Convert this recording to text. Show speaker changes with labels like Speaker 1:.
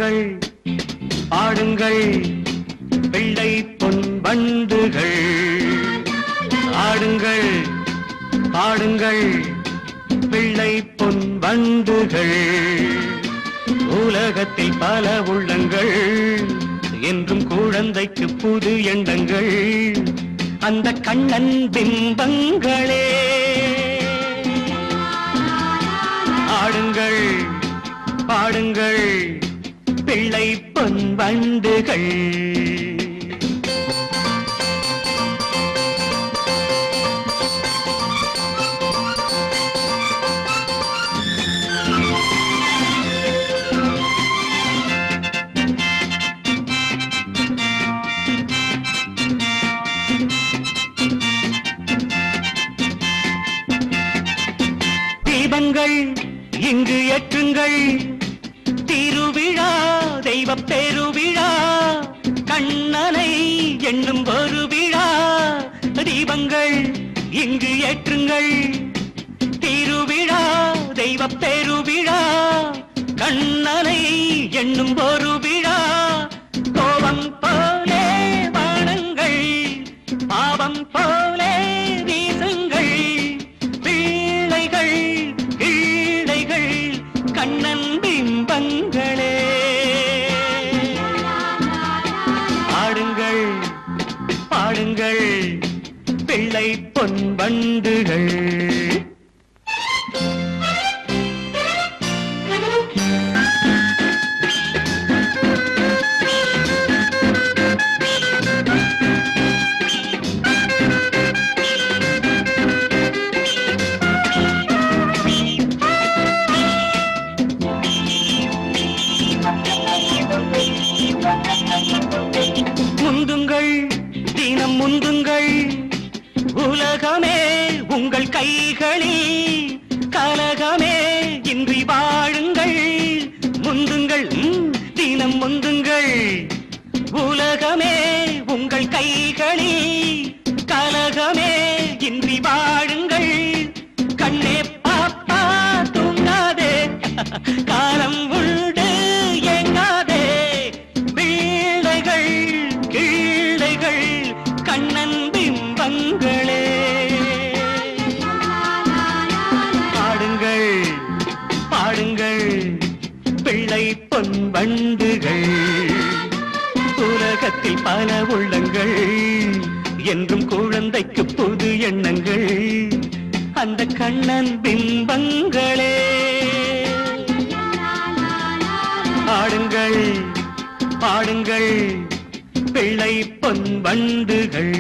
Speaker 1: பாடுங்கள் பாடுங்கள் பிள்ளை பொன் வண்டுகள். ஆடுங்கள் பாடுங்கள் பிள்ளை பொன் வண்டுகள். உலகத்தில் பல உள்ளங்கள் என்றும் குழந்தைக்கு புது எண்ணங்கள். அந்த கண்ணன் பிம்பங்களே ஆடுங்கள் பாடுங்கள் பிள்ளை பொன் வண்டுகள். தீபங்கள் இங்கு ஏற்றுங்கள். திருவிழா தெய்வ பெருவிழா கண்ணனை என்னும் ஒரு விழா. தீபங்கள் இங்கு ஏற்றுங்கள். திருவிழா தெய்வ பெருவிழா கண்ணனை என்னும் ஒரு விழா. கோபம் போலே வானங்கள் பாவம் போலே வீசுங்கள். பிள்ளைகள் கீழைகள் கண்ணன் பிம்பங்களே. ஆடுங்கள் பாடுங்கள் பிள்ளை பொன் வண்டுகள். முந்துங்கள் தினம் முந்துங்கள் உலகமே உங்கள் கைகளில். கலகமே இன்றி வாழுங்கள். முந்துங்கள் தினம் முந்துங்கள் உலகமே உங்கள் கைகளில். கலகமே இன்றி வாழுங்கள். கண்ணே பாப்பா தூங்காதே காலம் உண்டு ஏங்காதே. பிள்ளைகள் கீழைகள் கண்ணன் பிம்பங்களே. பாடுங்கள் பாடுங்கள் பிள்ளை பொன் வண்டுகள். உலகத்தில் பல உள்ளங்கள் என்றும் குழந்தைக்கு புது எண்ணங்கள். அந்த கண்ணன் பிம்பங்களே. ஆடுங்கள் பாடுங்கள் பிள்ளை பொன் வண்டுகள்.